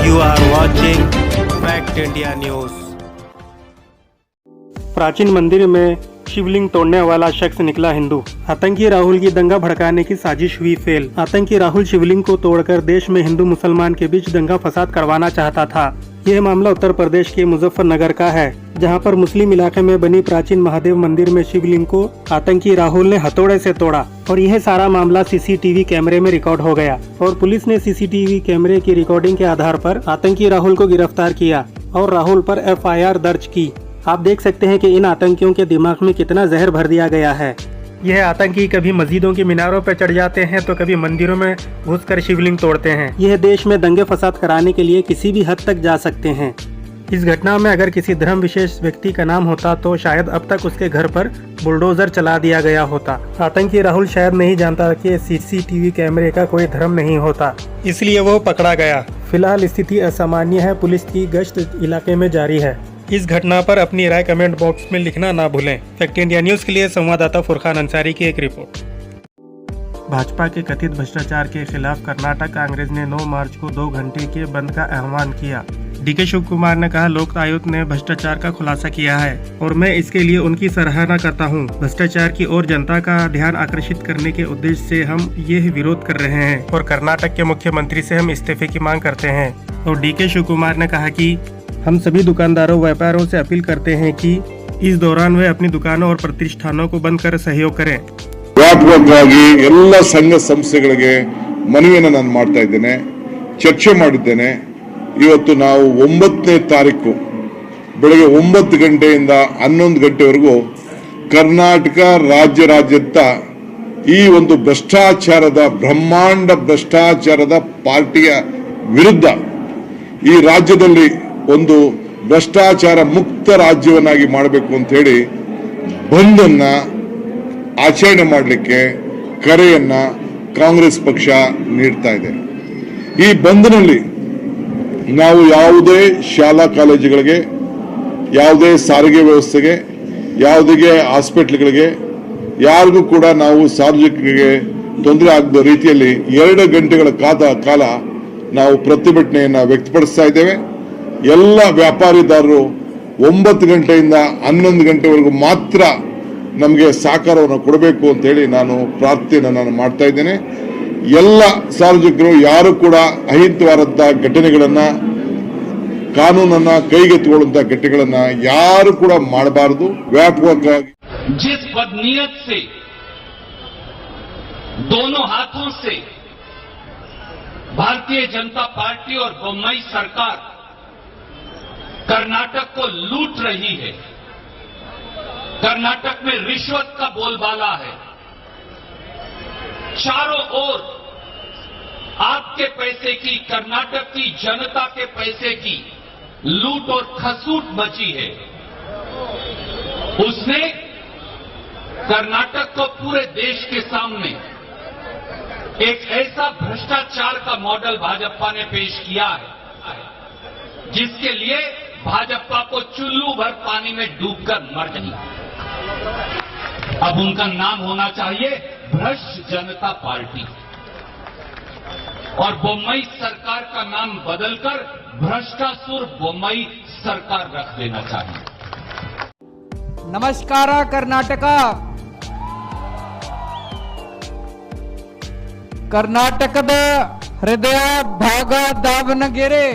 You are watching Fact India News. प्राचीन मंदिर में शिवलिंग तोड़ने वाला शख्स निकला हिंदू। आतंकी राहुल की दंगा भड़काने की साजिश हुई फेल। आतंकी राहुल शिवलिंग को तोड़कर देश में हिंदू मुसलमान के बीच दंगा फसाद करवाना चाहता था। यह मामला उत्तर प्रदेश के मुजफ्फरनगर का है, जहां पर मुस्लिम इलाके में बनी प्राचीन महादेव मंदिर में शिवलिंग को आतंकी राहुल ने हथौड़े से तोड़ा और यह सारा मामला सीसीटीवी कैमरे में रिकॉर्ड हो गया और पुलिस ने सीसीटीवी कैमरे की रिकॉर्डिंग के आधार पर आतंकी राहुल को गिरफ्तार किया और राहुल पर FIR दर्ज की। आप देख सकते हैं कि इन आतंकियों के दिमाग में कितना जहर भर दिया गया है। यह आतंकी कभी मस्जिदों की मीनारों पर चढ़ जाते हैं तो कभी मंदिरों में घुसकर शिवलिंग तोड़ते हैं। यह देश में दंगे फसाद कराने के लिए किसी भी हद तक जा सकते हैं। इस घटना में अगर किसी धर्म विशेष व्यक्ति का नाम होता तो शायद अब तक उसके घर पर बुलडोजर चला दिया गया होता। आतंकी राहुल शायद नहीं जानता कि सीसीटीवी कैमरे का कोई धर्म नहीं होता, इसलिए वो पकड़ा गया। फिलहाल स्थिति असामान्य है, पुलिस की गश्त इलाके में जारी है। इस घटना पर अपनी राय कमेंट बॉक्स में लिखना ना भूलें। फैक्ट इंडिया न्यूज़ के लिए संवाददाता फुरखान अंसारी की एक रिपोर्ट। भाजपा के कथित भ्रष्टाचार के खिलाफ कर्नाटक कांग्रेस ने 9 मार्च को 2 घंटे के बंद का आह्वान किया। DK शिव कुमार ने कहा, लोक आयुक्त ने भ्रष्टाचार का खुलासा किया है और मैं इसके लिए उनकी सराहना करता हूं। भ्रष्टाचार की ओर जनता का ध्यान आकर्षित करने के उद्देश्य से हम ये विरोध कर रहे हैं और कर्नाटक के मुख्यमंत्री से हम इस्तीफे की मांग करते हैं। और DK शिव कुमार ने कहा कि हम सभी दुकानदारों व्यापारियों से अपील करते हैं कि इस दौरान वे अपनी दुकानों और प्रतिष्ठानों को बंद कर सहयोग करें। ವ್ಯಾಪಕವಾಗಿ ಎಲ್ಲ ಸಂಘ ಸಂಸ್ಥೆಗಳಿಗೆ ಮನವಿಯನ್ನು ನಾನು ಮಾಡ್ತಾ ಇದ್ದೇನೆ, ಚರ್ಚೆ ಮಾಡಿದ್ದೇನೆ। ಇವತ್ತು ನಾವು 9ನೇ ತಾರೀಕು ಬೆಳಗ್ಗೆ 9 ಗಂಟೆಯಿಂದ 11 ಗಂಟೆವರೆಗೂ ಕರ್ನಾಟಕ ರಾಜ್ಯಾದ್ಯಂತ ಈ ಒಂದು ಭ್ರಷ್ಟಾಚಾರದ ಬ್ರಹ್ಮಾಂಡ ಭ್ರಷ್ಟಾಚಾರದ ಪಾರ್ಟಿಯ ವಿರುದ್ಧ ಈ ರಾಜ್ಯದಲ್ಲಿ ಒಂದು ಭ್ರಷ್ಟಾಚಾರ ಮುಕ್ತ ರಾಜ್ಯವನ್ನಾಗಿ ಮಾಡಬೇಕು ಅಂತ ಹೇಳಿ ಬಂದನ್ನ ಆಚರಣೆ ಮಾಡಲಿಕ್ಕೆ ಕರೆಯನ್ನ ಕಾಂಗ್ರೆಸ್ ಪಕ್ಷ ನೀಡ್ತಾ ಇದೆ। ಈ ಬಂದ್ನಲ್ಲಿ ನಾವು ಯಾವುದೇ ಶಾಲಾ ಕಾಲೇಜುಗಳಿಗೆ, ಯಾವುದೇ ಸಾರಿಗೆ ವ್ಯವಸ್ಥೆಗೆ, ಯಾವುದೇ ಹಾಸ್ಪಿಟಲ್ಗಳಿಗೆ ಯಾರಿಗೂ ಕೂಡ ನಾವು ಸಾರ್ವಜನಿಕರಿಗೆ ತೊಂದರೆ ಆಗದ ರೀತಿಯಲ್ಲಿ 2 ಗಂಟೆಗಳ ಕಾಲ ನಾವು ಪ್ರತಿಭಟನೆಯನ್ನ ವ್ಯಕ್ತಪಡಿಸ್ತಾ ಇದ್ದೇವೆ। ಎಲ್ಲ ವ್ಯಾಪಾರಿದಾರರು 9 ಗಂಟೆಯಿಂದ 11 ಗಂಟೆವರೆಗೂ ಮಾತ್ರ ನಮಗೆ ಸಹಕಾರವನ್ನು ಕೊಡಬೇಕು ಅಂತ ಹೇಳಿ ನಾನು ಪ್ರಾರ್ಥನೆಯನ್ನು ಮಾಡ್ತಾ ಇದ್ದೇನೆ। ಎಲ್ಲ ಸಾರ್ವಜನಿಕರು ಯಾರು ಕೂಡ ಅಹಿತವಾದಂತ ಘಟನೆಗಳನ್ನ, ಕಾನೂನನ್ನ ಕೈಗೆತ್ತಿಕೊಳ್ಳುವಂತ ಘಟನೆಗಳನ್ನ ಯಾರು ಕೂಡ ಮಾಡಬಾರದು। ವ್ಯಾಪಕವಾಗಿ जिस बदनीयत से दोनों हाथों से भारतीय जनता पार्टी और बोम्मई सरकार कर्नाटक को लूट रही है, कर्नाटक में रिश्वत का बोलबाला है, चारों ओर आपके पैसे की, कर्नाटक की जनता के पैसे की लूट और खसूट मची है। उसने कर्नाटक को पूरे देश के सामने एक ऐसा भ्रष्टाचार का मॉडल भाजपा ने पेश किया है जिसके लिए भाजपा को चुल्लू भर पानी में डूबकर मर गई। अब उनका नाम होना चाहिए भ्रष्ट जनता पार्टी और बोम्मई सरकार का नाम बदलकर भ्रष्टासुर बोम्मई सरकार रख देना चाहिए। ನಮಸ್ಕಾರ ಕರ್ನಾಟಕ। ಕರ್ನಾಟಕದ ಹೃದಯ ಭಾಗ ದಾವಣಗೆರೆ,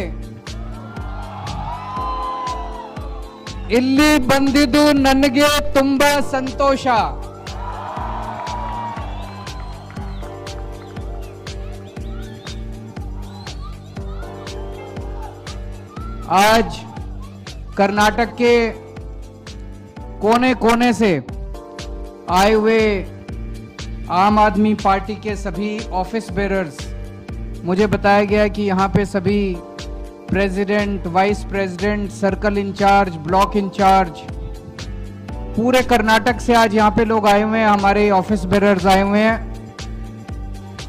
ಇಲ್ಲಿ ಬಂದಿದ್ದು ನನಗೆ ತುಂಬಾ ಸಂತೋಷ। आज कर्नाटक के कोने कोने से आए हुए आम आदमी पार्टी के सभी ऑफिस बेरर्स, मुझे बताया गया कि यहाँ पे सभी president, vice president, circle incharge, block incharge, पूरे कर्नाटक से आज यहाँ पे लोग आए हुए हैं, हमारे ऑफिस बेरर्स आए हुए हैं।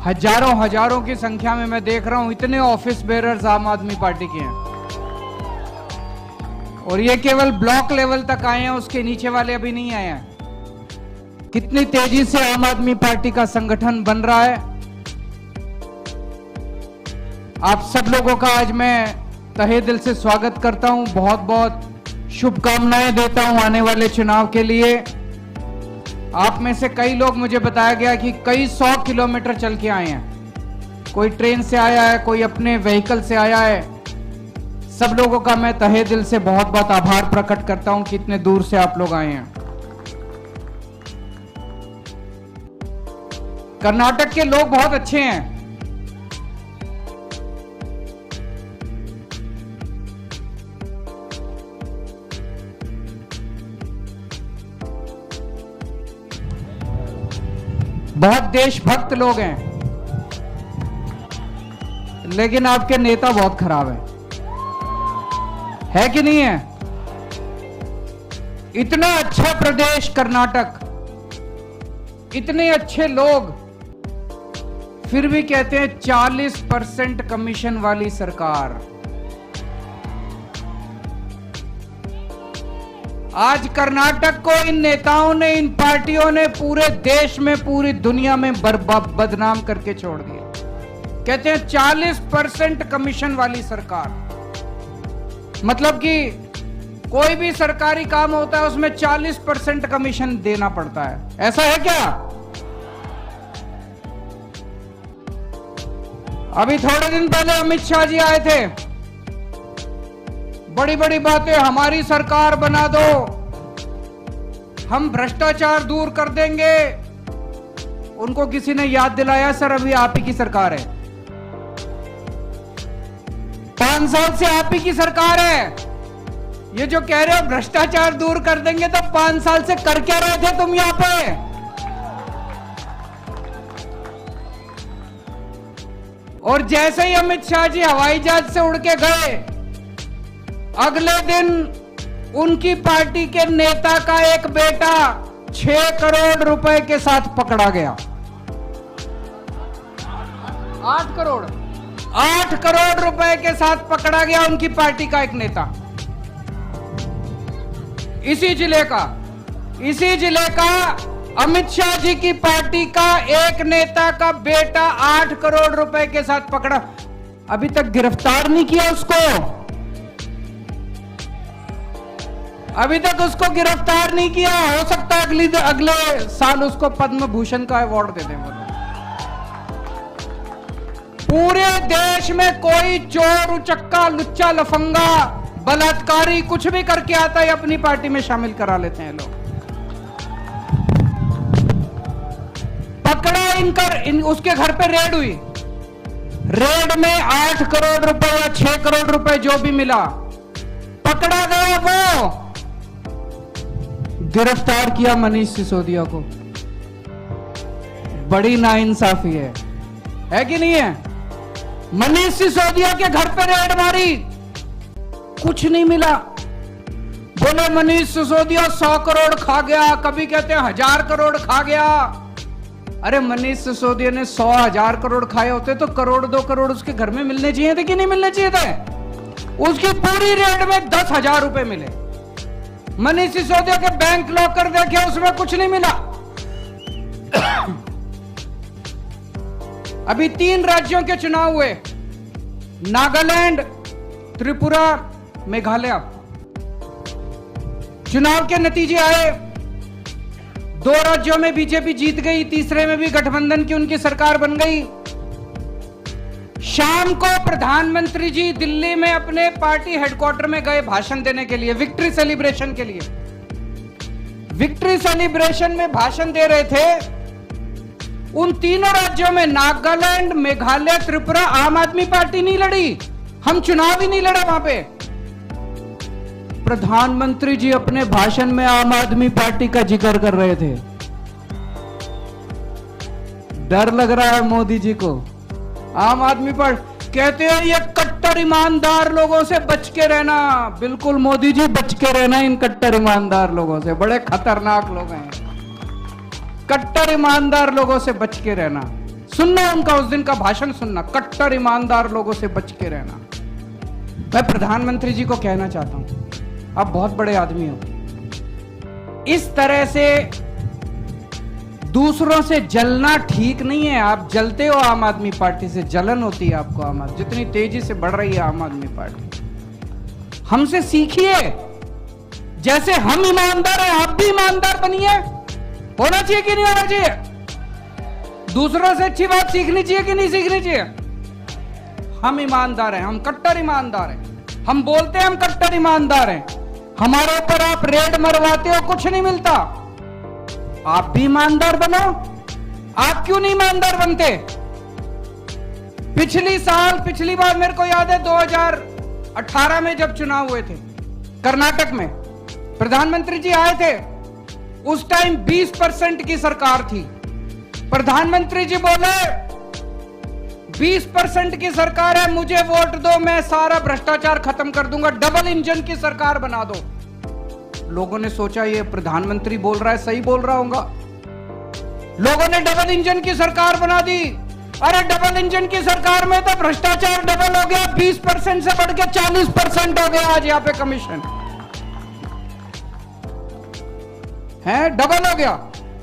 हजारों की संख्या में मैं देख रहा हूँ, इतने ऑफिस बेरर्स आम आदमी पार्टी के हैं और ये केवल ब्लॉक लेवल तक आए हैं, उसके नीचे वाले अभी नहीं आए हैं। कितनी तेजी से आम आदमी पार्टी का संगठन बन रहा है। आप सब लोगों का आज मैं तहे दिल से स्वागत करता हूं, बहुत बहुत शुभकामनाएं देता हूं आने वाले चुनाव के लिए। आप में से कई लोग, मुझे बताया गया कि कई 100 किलोमीटर चल के आए हैं, कोई ट्रेन से आया है, कोई अपने व्हीकल से आया है। सब लोगों का मैं तहे दिल से बहुत बहुत आभार प्रकट करता हूं कि इतने दूर से आप लोग आए हैं। कर्नाटक के लोग बहुत अच्छे हैं। बहुत देशभक्त लोग हैं, लेकिन आपके नेता बहुत खराब है कि नहीं है? इतना अच्छा प्रदेश कर्नाटक, इतने अच्छे लोग, फिर भी कहते हैं 40% कमीशन वाली सरकार। आज कर्नाटक को इन नेताओं ने, इन पार्टियों ने पूरे देश में, पूरी दुनिया में बदनाम करके छोड़ दिया। कहते हैं 40% कमीशन वाली सरकार, मतलब कि कोई भी सरकारी काम होता है उसमें 40% कमीशन देना पड़ता है। ऐसा है क्या? अभी थोड़े दिन पहले अमित शाह जी आए थे, बड़ी बड़ी बातें, हमारी सरकार बना दो, हम भ्रष्टाचार दूर कर देंगे। उनको किसी ने याद दिलाया, सर अभी आप ही की सरकार है, 5 साल से आप ही की सरकार है। ये जो कह रहे हो भ्रष्टाचार दूर कर देंगे, तो 5 साल से कर क्या रहे थे तुम यहां पे? और जैसे ही अमित शाह जी हवाई जहाज से उड़ के गए, अगले दिन उनकी पार्टी के नेता का एक बेटा 6 करोड़ रुपए के साथ पकड़ा गया। 8 करोड़ रुपए के साथ पकड़ा गया उनकी पार्टी का एक नेता। इसी जिले का अमित शाह जी की पार्टी का एक नेता का बेटा 8 करोड़ रुपए के साथ पकड़ा। अभी तक गिरफ्तार नहीं किया उसको, अभी तक उसको गिरफ्तार नहीं किया। हो सकता है अगले साल उसको पद्म भूषण का अवार्ड दे देंगे। पूरे देश में कोई चोर, उचक्का, लुच्चा, लफंगा, बलात्कारी कुछ भी करके आता है, अपनी पार्टी में शामिल करा लेते हैं लोग। पकड़ा उसके घर पे रेड हुई, रेड में 8 करोड़ रुपए या 6 करोड़ रुपए जो भी मिला, पकड़ा गया। वो गिरफ्तार किया मनीष सिसोदिया को। बड़ी नाइंसाफी है कि नहीं है? मनीष सिसोदिया के घर पे रेड मारी, कुछ नहीं मिला। बोले मनीष सिसोदिया 100 करोड़ खा गया, कभी कहते हैं 1000 करोड़ खा गया। अरे मनीष सिसोदिया ने 100,000 करोड़ खाए होते तो करोड़ 2 करोड़ उसके घर में मिलने चाहिए थे कि नहीं मिलने चाहिए थे? उसकी पूरी रेड में 10,000 रुपए मिले। मनीष सिसोदिया के बैंक लॉकर देखे, उसमें कुछ नहीं मिला। अभी 3 राज्यों के चुनाव हुए, नागालैंड, त्रिपुरा, मेघालय। चुनाव के नतीजे आए, 2 राज्यों में बीजेपी जीत गई, तीसरे में भी गठबंधन की उनकी सरकार बन गई। शाम को प्रधानमंत्री जी दिल्ली में अपने पार्टी हेडक्वार्टर में गए भाषण देने के लिए, विक्ट्री सेलिब्रेशन के लिए। विक्ट्री सेलिब्रेशन में भाषण दे रहे थे। उन तीनों राज्यों में, नागालैंड, मेघालय, त्रिपुरा, आम आदमी पार्टी नहीं लड़ी, हम चुनाव ही नहीं लड़े वहां पे। प्रधानमंत्री जी अपने भाषण में आम आदमी पार्टी का जिक्र कर रहे थे। डर लग रहा है मोदी जी को। आम आदमी पार्टी कहते हैं ये कट्टर ईमानदार लोगों से बच के रहना। बिल्कुल मोदी जी, बच के रहना इन कट्टर ईमानदार लोगों से, बड़े खतरनाक लोग हैं। कट्टर ईमानदार लोगों से बच के रहना। सुनना उनका उस दिन का भाषण, सुनना, कट्टर ईमानदार लोगों से बच के रहना। मैं प्रधानमंत्री जी को कहना चाहता हूं, आप बहुत बड़े आदमी हो, इस तरह से दूसरों से जलना ठीक नहीं है। आप जलते हो आम आदमी पार्टी से, जलन होती है आपको आम आदमी, जितनी तेजी से बढ़ रही है आम आदमी पार्टी। हमसे सीखिए। जैसे हम ईमानदार हैं, आप भी ईमानदार बनिए। होना चाहिए कि नहीं होना चाहिए? दूसरों से अच्छी बात सीखनी चाहिए कि नहीं सीखनी चाहिए? हम ईमानदार हैं, हम कट्टर ईमानदार हैं। हम बोलते हैं हम कट्टर ईमानदार हैं। हमारे ऊपर आप रेड मरवाते हो, कुछ नहीं मिलता। आप भी ईमानदार बनो। आप क्यों नहीं ईमानदार बनते? पिछली बार मेरे को याद है 2018 में जब चुनाव हुए थे कर्नाटक में, प्रधानमंत्री जी आए थे। उस टाइम 20% की सरकार थी। प्रधानमंत्री जी बोले 20% की सरकार है, मुझे वोट दो, मैं सारा भ्रष्टाचार खत्म कर दूंगा, डबल इंजन की सरकार बना दो। लोगों ने सोचा ये प्रधानमंत्री बोल रहा है, सही बोल रहा होगा। लोगों ने डबल इंजन की सरकार बना दी। अरे डबल इंजन की सरकार में तो भ्रष्टाचार डबल हो गया, 20% से बढ़ के 40% हो गया आज यहां पे कमीशन है, डबल हो गया।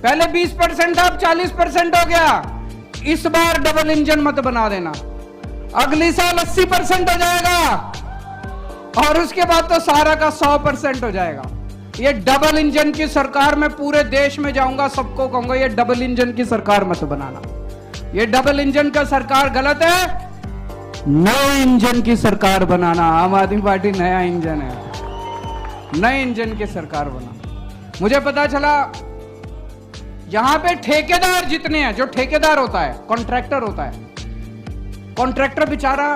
पहले 20% अब 40% हो गया। इस बार डबल इंजन मत बना देना, अगली साल 80% हो जाएगा और उसके बाद तो सारा का 100% हो जाएगा। ये डबल इंजन की सरकार में पूरे देश में जाऊंगा, सबको कहूंगा ये डबल इंजन की सरकार मत बनाना। ये डबल इंजन का सरकार गलत है, नए इंजन की सरकार बनाना। आम आदमी पार्टी नया इंजन है, नए इंजन की सरकार बनाना। मुझे पता चला यहां पे ठेकेदार जितने हैं, जो ठेकेदार होता है, कॉन्ट्रैक्टर होता है, कॉन्ट्रैक्टर बेचारा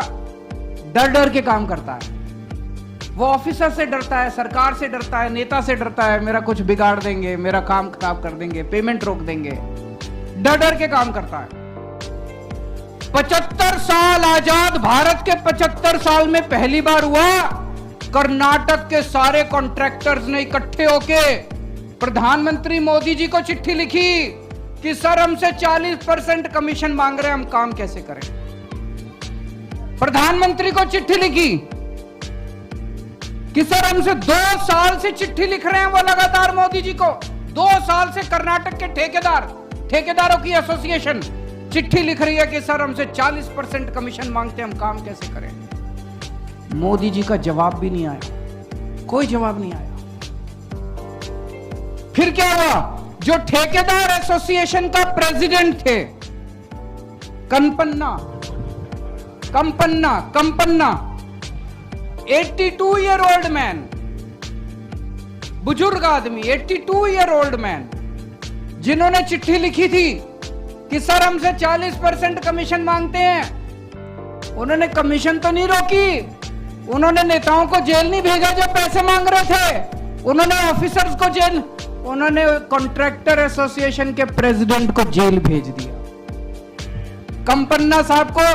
डर डर के काम करता है। वो ऑफिसर से डरता है, सरकार से डरता है, नेता से डरता है, मेरा कुछ बिगाड़ देंगे, मेरा काम खराब कर देंगे, पेमेंट रोक देंगे, डर डर के काम करता है। 75 साल आजाद भारत के 75 साल में पहली बार हुआ कर्नाटक के सारे कॉन्ट्रैक्टर्स ने इकट्ठे होके प्रधानमंत्री मोदी जी को चिट्ठी लिखी कि सर हमसे 40% कमीशन मांग रहे हैं, हम काम कैसे करें। प्रधानमंत्री को चिट्ठी लिखी कि सर हमसे 2 साल से चिट्ठी लिख रहे हैं वो लगातार मोदी जी को। 2 साल से कर्नाटक के ठेकेदारों की एसोसिएशन चिट्ठी लिख रही है कि सर हमसे 40% कमीशन मांगते हैं, हम काम कैसे करें। मोदी जी का जवाब भी नहीं आया, कोई जवाब नहीं आया। फिर क्या हुआ, जो ठेकेदार एसोसिएशन का प्रेसिडेंट थे कंपन्ना 82 ईयर ओल्ड मैन, बुजुर्ग आदमी, 82 ईयर ओल्ड मैन, जिन्होंने चिट्ठी लिखी थी कि सर हमसे 40% कमीशन मांगते हैं। उन्होंने कमीशन तो नहीं रोकी, उन्होंने नेताओं को जेल नहीं भेजा जो पैसे मांग रहे थे, उन्होंने ऑफिसर्स को जेल, उन्होंने कॉन्ट्रैक्टर एसोसिएशन के प्रेसिडेंट को जेल भेज दिया। कंपन्ना साहब को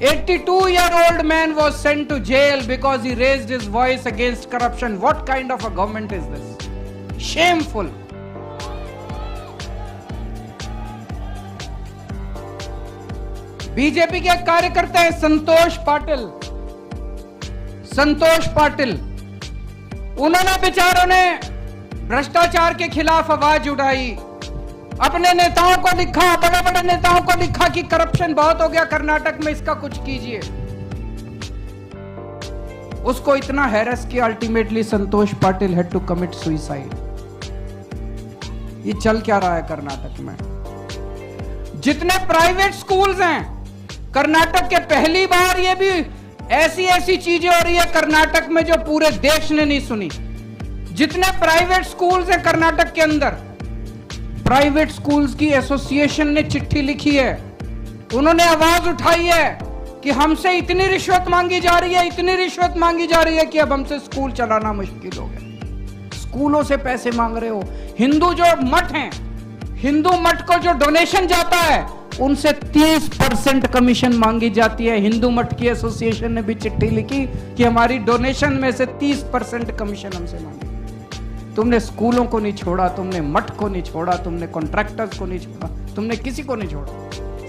82 year old man was sent to jail because he raised his voice against corruption. What kind of a government is this? Shameful. BJP के कार्यकर्ता है संतोष पाटिल, उन्होंने बेचारों ने भ्रष्टाचार के खिलाफ आवाज उठाई, अपने नेताओं को लिखा, बड़े बड़े नेताओं को लिखा कि करप्शन बहुत हो गया कर्नाटक में, इसका कुछ कीजिए। उसको इतना हैरेस किया, ultimately Santosh Patil had to commit suicide. ये चल क्या रहा है कर्नाटक में? जितने प्राइवेट स्कूल्स हैं कर्नाटक के, पहली बार ये भी ऐसी चीजें हो रही है कर्नाटक में जो पूरे देश ने नहीं सुनी। जितने प्राइवेट स्कूल्स हैं कर्नाटक के अंदर, प्राइवेट स्कूल्स की एसोसिएशन ने चिट्ठी लिखी है, उन्होंने आवाज उठाई है कि हमसे इतनी रिश्वत मांगी जा रही है कि अब हमसे स्कूल चलाना मुश्किल हो गया। स्कूलों से पैसे मांग रहे हो। हिंदू जो मठ हैं, हिंदू मठ को जो डोनेशन जाता है उनसे 30% कमीशन मांगी जाती है। हिंदू मठ की एसोसिएशन ने भी चिट्ठी लिखी कि हमारी डोनेशन में से 30% कमीशन हमसे मांगे। तुमने स्कूलों को नहीं छोड़ा, तुमने मठ को नहीं छोड़ा, तुमने कॉन्ट्रैक्टर्स को नहीं छोड़ा, तुमने किसी को नहीं छोड़ा,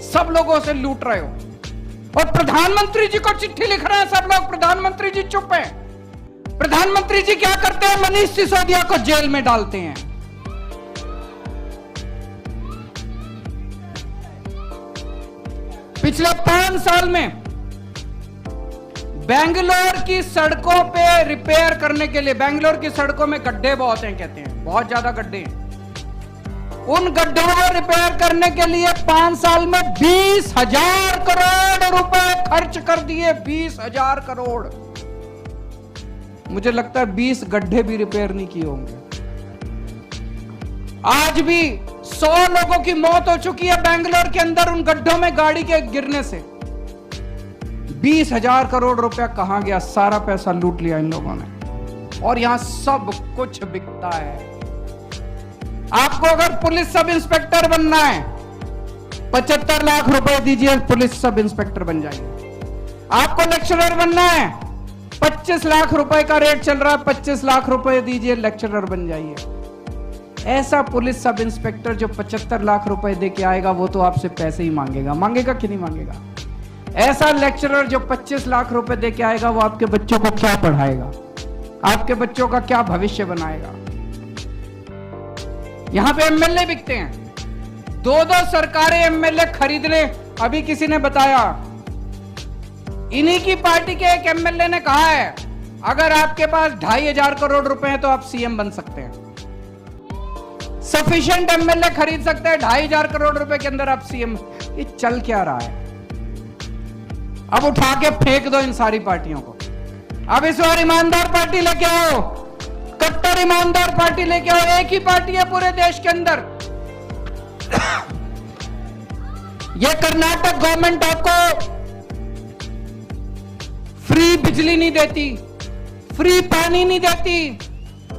सब लोगों से लूट रहे हो। और प्रधानमंत्री जी को चिट्ठी लिख रहे हैं सब लोग, प्रधानमंत्री जी चुप हैं। प्रधानमंत्री जी क्या करते हैं? मनीष सिसोदिया को जेल में डालते हैं। पिछले 5 साल में बेंगलोर की सड़कों पे रिपेयर करने के लिए, बेंगलोर की सड़कों में गड्ढे बहुत हैं, कहते हैं बहुत ज्यादा गड्ढे हैं। उन गड्ढों को रिपेयर करने के लिए 5 साल में 20,000 करोड़ रुपए खर्च कर दिए। 20,000 करोड़। मुझे लगता है 20 गड्ढे भी रिपेयर नहीं किए होंगे। आज भी 100 लोगों की मौत हो चुकी है बेंगलोर के अंदर उन गड्ढों में गाड़ी के गिरने से। 20,000 करोड़ रुपया कहां गया? सारा पैसा लूट लिया इन लोगों ने। और यहां सब कुछ बिकता है। आपको अगर पुलिस सब इंस्पेक्टर बनना है, 75 लाख रुपए दीजिए, पुलिस सब इंस्पेक्टर बन जाइए। आपको लेक्चरर बनना है, 25 लाख रुपए का रेट चल रहा है, 25 लाख रुपए दीजिए, लेक्चरर बन जाइए। ऐसा पुलिस सब इंस्पेक्टर जो 75 लाख रुपए दे के आएगा, वो तो आपसे पैसे ही मांगेगा। मांगेगा कि नहीं मांगेगा? ऐसा लेक्चरर जो 25 लाख रुपए दे के आएगा, वो आपके बच्चों को क्या पढ़ाएगा? आपके बच्चों का क्या भविष्य बनाएगा? यहां पे एमएलए बिकते हैं। 2-2 सरकारें एमएलए खरीद ले। अभी किसी ने बताया, इन्हीं की पार्टी के एक एमएलए ने कहा है, अगर आपके पास 2,500 करोड़ रुपए हैं तो आप सीएम बन सकते हैं। सफिशिएंट एमएलए खरीद सकते हैं, 2,500 करोड़ रुपए के अंदर आप सीएम। ये चल क्या रहा है? अब उठा के फेंक दो इन सारी पार्टियों को। अब इस बार ईमानदार पार्टी लेके आओ, कट्टर ईमानदार पार्टी लेके आओ। एक ही पार्टी है पूरे देश के अंदर। ये कर्नाटक गवर्नमेंट आपको फ्री बिजली नहीं देती, फ्री पानी नहीं देती,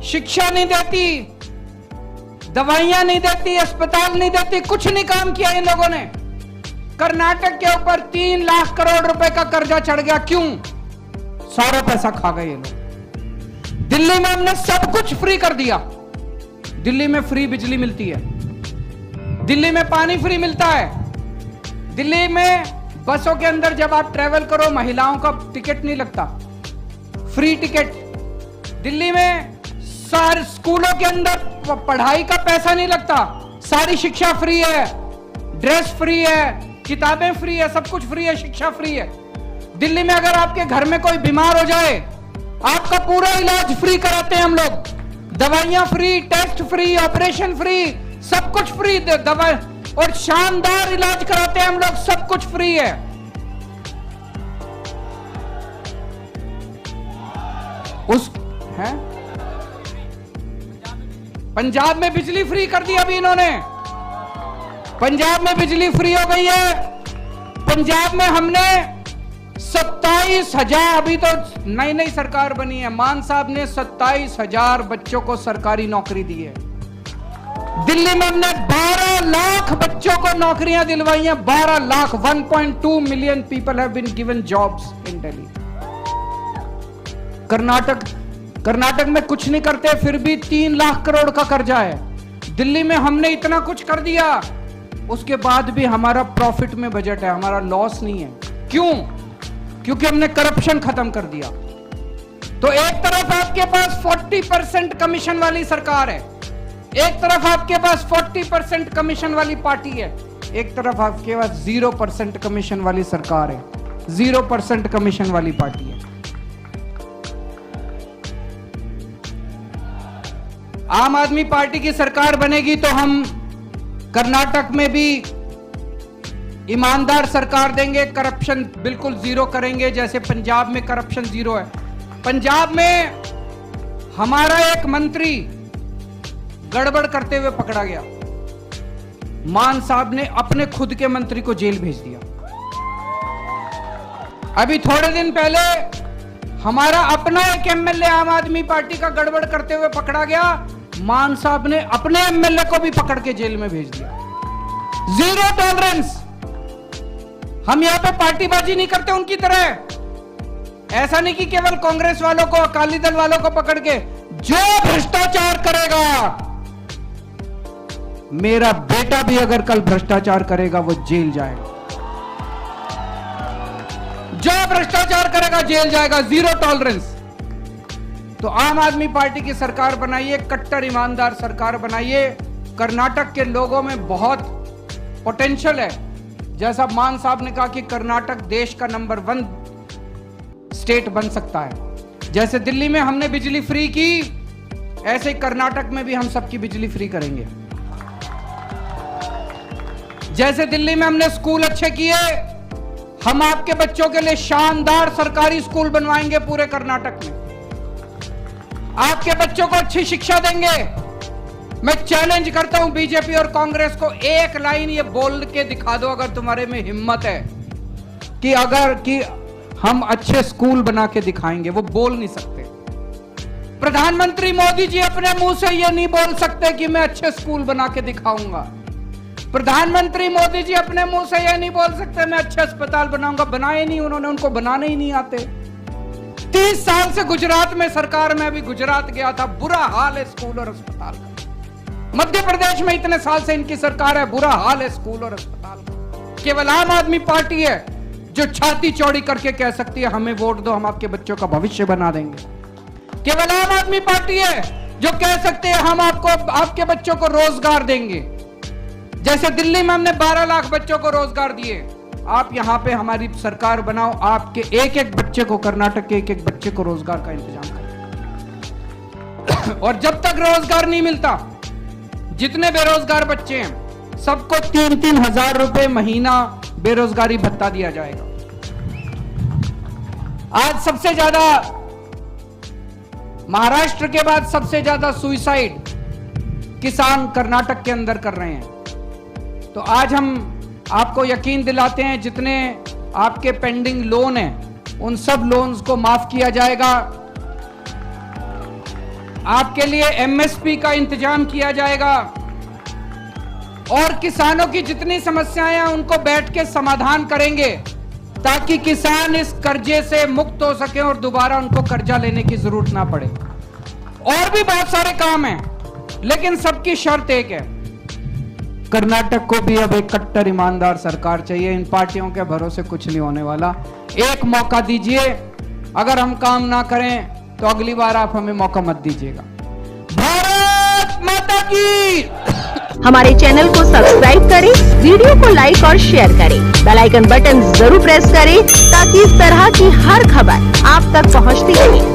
शिक्षा नहीं देती, दवाइयां नहीं देती, अस्पताल नहीं देती, कुछ नहीं काम किया इन लोगों ने। कर्नाटक के ऊपर 3 लाख करोड़ रुपए का कर्जा चढ़ गया। क्यों? सारा पैसा खा गए ये लोग। दिल्ली में हमने सब कुछ फ्री कर दिया। दिल्ली में फ्री बिजली मिलती है, दिल्ली में पानी फ्री मिलता है, दिल्ली में बसों के अंदर जब आप ट्रेवल करो महिलाओं का टिकट नहीं लगता, फ्री टिकट। दिल्ली में सारे स्कूलों के अंदर पढ़ाई का पैसा नहीं लगता, सारी शिक्षा फ्री है, ड्रेस फ्री है, किताबें फ्री है, सब कुछ फ्री है, शिक्षा फ्री है। दिल्ली में अगर आपके घर में कोई बीमार हो जाए, आपका पूरा इलाज फ्री कराते हैं हम लोग। दवाइयां free, test free, operation free, सब कुछ फ्री, दवा और शानदार इलाज कराते हैं हम लोग, सब कुछ फ्री है। उस है पंजाब में बिजली फ्री कर दी अभी इन्होंने। पंजाब में बिजली फ्री हो गई है। पंजाब में हमने 27,000, अभी तो नई नई सरकार बनी है, मान साहब ने 27,000 बच्चों को सरकारी नौकरी दी है। दिल्ली में हमने 12 लाख बच्चों को नौकरियां दिलवाई हैं। 12 lakh, 1.2 million people have been given jobs in Delhi. Karnataka में कुछ नहीं करते, फिर भी 3 लाख करोड़ का कर्जा है। दिल्ली में हमने इतना कुछ कर दिया, उसके बाद भी हमारा प्रॉफिट में बजट है, हमारा लॉस नहीं है। क्यों? क्योंकि हमने करप्शन खत्म कर दिया। तो एक तरफ आपके पास 40% कमीशन वाली सरकार है, एक तरफ आपके पास 40% कमीशन वाली पार्टी है, एक तरफ आपके पास 0% कमीशन वाली सरकार है, 0% कमीशन वाली पार्टी है। आम आदमी पार्टी की सरकार बनेगी तो हम कर्नाटक में भी ईमानदार सरकार देंगे, करप्शन बिल्कुल जीरो करेंगे, जैसे पंजाब में करप्शन जीरो है। पंजाब में हमारा एक मंत्री गड़बड़ करते हुए पकड़ा गया, मान साहब ने अपने खुद के मंत्री को जेल भेज दिया। अभी थोड़े दिन पहले हमारा अपना एक एमएलए आम आदमी पार्टी का गड़बड़ करते हुए पकड़ा गया, मान साहब ने अपने एमएलए को भी पकड़ के जेल में भेज दिया। 0 टॉलरेंस। हम यहां पे पार्टीबाजी नहीं करते उनकी तरह। ऐसा नहीं कि केवल कांग्रेस वालों को, अकाली दल वालों को पकड़ के, जो भ्रष्टाचार करेगा, मेरा बेटा भी अगर कल भ्रष्टाचार करेगा वो जेल जाएगा। जो भ्रष्टाचार करेगा जेल जाएगा, 0 टॉलरेंस। तो आम आदमी पार्टी की सरकार बनाइए, कट्टर ईमानदार सरकार बनाइए। कर्नाटक के लोगों में बहुत पोटेंशियल है। जैसा मान साहब ने कहा कि कर्नाटक देश का नंबर 1 स्टेट बन सकता है। जैसे दिल्ली में हमने बिजली फ्री की, ऐसे ही कर्नाटक में भी हम सबकी बिजली फ्री करेंगे। जैसे दिल्ली में हमने स्कूल अच्छे किए, हम आपके बच्चों के लिए शानदार सरकारी स्कूल बनवाएंगे पूरे कर्नाटक में। आपके बच्चों को अच्छी शिक्षा देंगे। मैं चैलेंज करता हूं बीजेपी और कांग्रेस को, एक लाइन ये बोल के दिखा दो अगर तुम्हारे में हिम्मत है कि हम अच्छे स्कूल बना के दिखाएंगे। वो बोल नहीं सकते। प्रधानमंत्री मोदी जी अपने मुंह से ये नहीं बोल सकते कि मैं अच्छे स्कूल बना के दिखाऊंगा। प्रधानमंत्री मोदी जी अपने मुंह से ये नहीं बोल सकते मैं अच्छे अस्पताल बनाऊंगा। बनाए नहीं उन्होंने, उनको बनाने ही नहीं आते। 30 साल से गुजरात में सरकार में, अभी गुजरात गया था, बुरा हाल है स्कूल और अस्पताल का। मध्य प्रदेश में इतने साल से इनकी सरकार है, बुरा हाल है स्कूल और अस्पताल का। केवल आम आदमी पार्टी है जो छाती चौड़ी करके कह सकती है हमें वोट दो, हम आपके बच्चों का भविष्य बना देंगे। केवल आम आदमी पार्टी है जो कह सकते हैं हम आपके बच्चों को रोजगार देंगे। जैसे दिल्ली में हमने 12 लाख बच्चों को रोजगार दिए, आप यहां पे हमारी सरकार बनाओ, आपके एक एक बच्चे को, कर्नाटक के एक एक बच्चे को रोजगार का इंतजाम करें। और जब तक रोजगार नहीं मिलता, जितने बेरोजगार बच्चे हैं सबको 3-3 हजार रुपए महीना बेरोजगारी भत्ता दिया जाएगा। आज सबसे ज्यादा, महाराष्ट्र के बाद सबसे ज्यादा सुसाइड किसान कर्नाटक के अंदर कर रहे हैं। तो आज हम आपको यकीन दिलाते हैं जितने आपके पेंडिंग लोन हैं उन सब लोन्स को माफ किया जाएगा। आपके लिए एमएसपी का इंतजाम किया जाएगा और किसानों की जितनी समस्याएं हैं उनको बैठ के समाधान करेंगे ताकि किसान इस कर्जे से मुक्त हो सके और दोबारा उनको कर्जा लेने की जरूरत ना पड़े। और भी बहुत सारे काम हैं, लेकिन सबकी शर्त एक है, कर्नाटक को भी अब एक कट्टर ईमानदार सरकार चाहिए। इन पार्टियों के भरोसे कुछ नहीं होने वाला। एक मौका दीजिए, अगर हम काम ना करें तो अगली बार आप हमें मौका मत दीजिएगा। भारत माता की। हमारे चैनल को सब्सक्राइब करें, वीडियो को लाइक और शेयर करें, बेल आइकन बटन जरूर प्रेस करें ताकि इस तरह की हर खबर आप तक पहुंचती रहे।